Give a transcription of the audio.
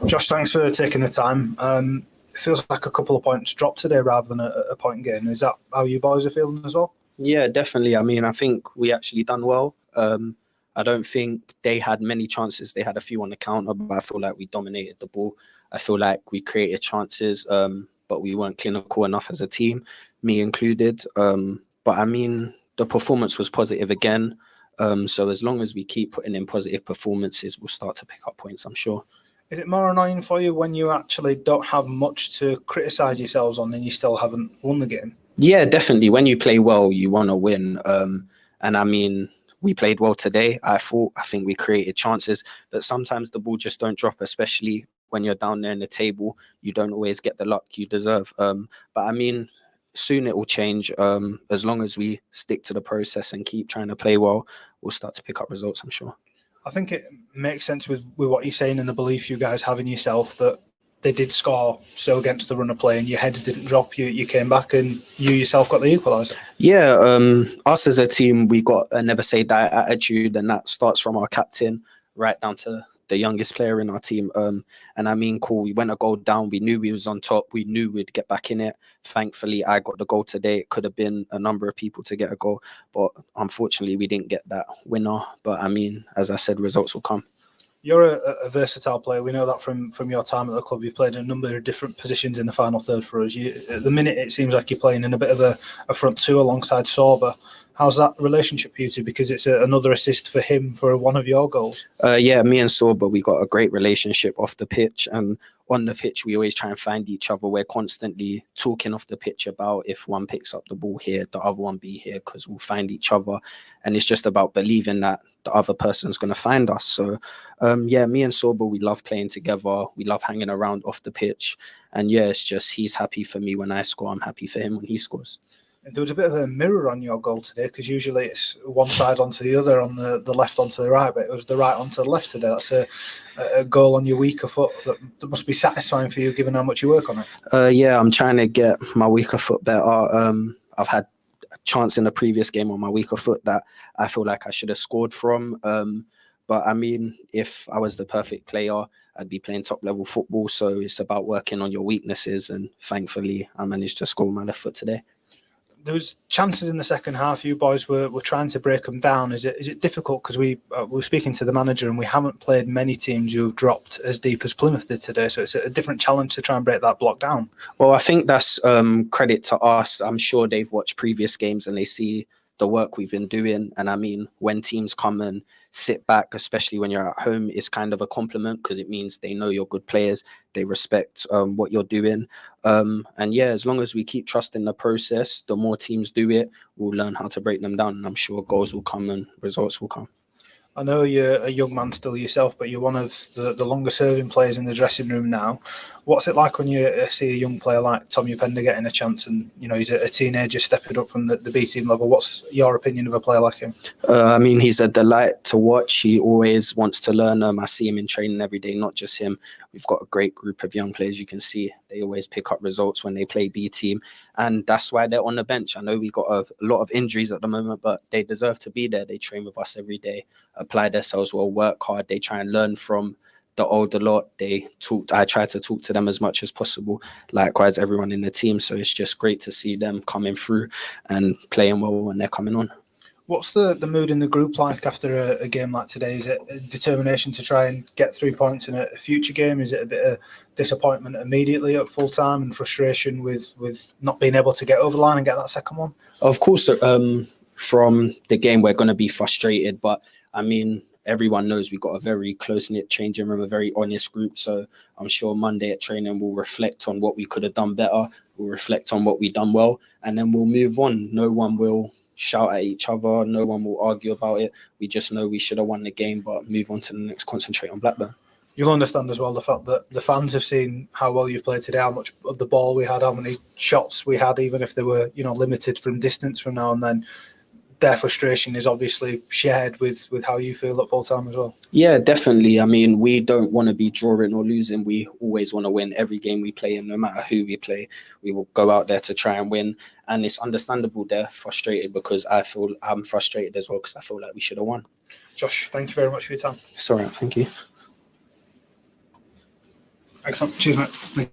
Josh, thanks for taking the time. It feels like a couple of points dropped today rather than a point game. Is that how you boys are feeling as well? Yeah, definitely. I mean, I think we actually done well. I don't think they had many chances. They had a few on the counter, but I feel like we dominated the ball. I feel like we created chances, but we weren't clinical enough as a team, me included. But I mean, the performance was positive again. So as long as we keep putting in positive performances, we'll start to pick up points, I'm sure. Is it more annoying for you when you actually don't have much to criticise yourselves on and you still haven't won the game? Yeah, definitely. When you play well, you want to win. And I mean, we played well today. I think we created chances, but sometimes the ball just don't drop, especially when you're down there in the table. You don't always get the luck you deserve. But I mean, soon it will change. As long as we stick to the process and keep trying to play well, we'll start to pick up results, I'm sure. I think it makes sense with what you're saying and the belief you guys have in yourself that they did score so against the run of play and your heads didn't drop. You came back and you yourself got the equaliser. Yeah, us as a team, we got a never say die attitude, and that starts from our captain right down to the youngest player in our team. And I mean, cool, we went a goal down. We knew we was on top. We knew we'd get back in it. Thankfully, I got the goal today. It could have been a number of people to get a goal, but unfortunately, we didn't get that winner. But I mean, as I said, results will come. You're a versatile player. We know that from your time at the club. You've played in a number of different positions in the final third for us. At the minute, it seems like you're playing in a bit of a front two alongside Sorba. How's that relationship for you two? Because it's another assist for him for one of your goals. Yeah, me and Sorba, we got a great relationship off the pitch, and on the pitch, we always try and find each other. We're constantly talking off the pitch about if one picks up the ball here, the other one be here, because we'll find each other. And it's just about believing that the other person's going to find us. So, yeah, me and Sorba, we love playing together. We love hanging around off the pitch. And yeah, it's just he's happy for me when I score. I'm happy for him when he scores. There was a bit of a mirror on your goal today because usually it's one side onto the other, on the left onto the right, but it was the right onto the left today. That's a goal on your weaker foot that must be satisfying for you given how much you work on it. Yeah, I'm trying to get my weaker foot better. I've had a chance in the previous game on my weaker foot that I feel like I should have scored from. But I mean, if I was the perfect player, I'd be playing top level football. So it's about working on your weaknesses. And thankfully, I managed to score with my left foot today. There was chances in the second half. You boys were trying to break them down. Is it difficult because we were speaking to the manager and we haven't played many teams who have dropped as deep as Plymouth did today, so it's a different challenge to try and break that block down? Well, I think that's credit to us. I'm sure they've watched previous games and they see the work we've been doing. And I mean, when teams come and sit back, especially when you're at home, it's kind of a compliment because it means they know you're good players. They respect what you're doing. And yeah, as long as we keep trusting the process, the more teams do it, we'll learn how to break them down. And I'm sure goals will come and results will come. I know you're a young man still yourself, but you're one of the longer serving players in the dressing room now. What's it like when you see a young player like Tommy Pender getting a chance and, you know, he's a teenager stepping up from the B team level? What's your opinion of a player like him? I mean, he's a delight to watch. He always wants to learn. I see him in training every day, not just him. We've got a great group of young players. You can see they always pick up results when they play B team. And that's why they're on the bench. I know we got a lot of injuries at the moment, but they deserve to be there. They train with us every day, apply themselves well, work hard. They try and learn from the older lot. I try to talk to them as much as possible. Likewise, everyone in the team. So it's just great to see them coming through and playing well when they're coming on. What's the mood in the group like after a game like today? Is it determination to try and get 3 points in a future game? Is it a bit of disappointment immediately at full time and frustration with not being able to get over the line and get that second one? Of course, from the game, we're going to be frustrated. But I mean, everyone knows we've got a very close-knit changing room, a very honest group. So I'm sure Monday at training we'll reflect on what we could have done better. We'll reflect on what we've done well, and then we'll move on. No one will shout at each other. No one will argue about it. We just know we should have won the game, but move on to the next, concentrate on Blackburn. You'll understand as well the fact that the fans have seen how well you've played today, how much of the ball we had, how many shots we had, even if they were, you know, limited from distance from now and then. Their frustration is obviously shared with how you feel at full time as well. Yeah, definitely. I mean, we don't want to be drawing or losing. We always want to win every game we play, and no matter who we play, we will go out there to try and win. And it's understandable they're frustrated because I feel I'm frustrated as well because I feel like we should have won. Josh, thank you very much for your time. It's all right. Thank you. Excellent. Cheers, mate.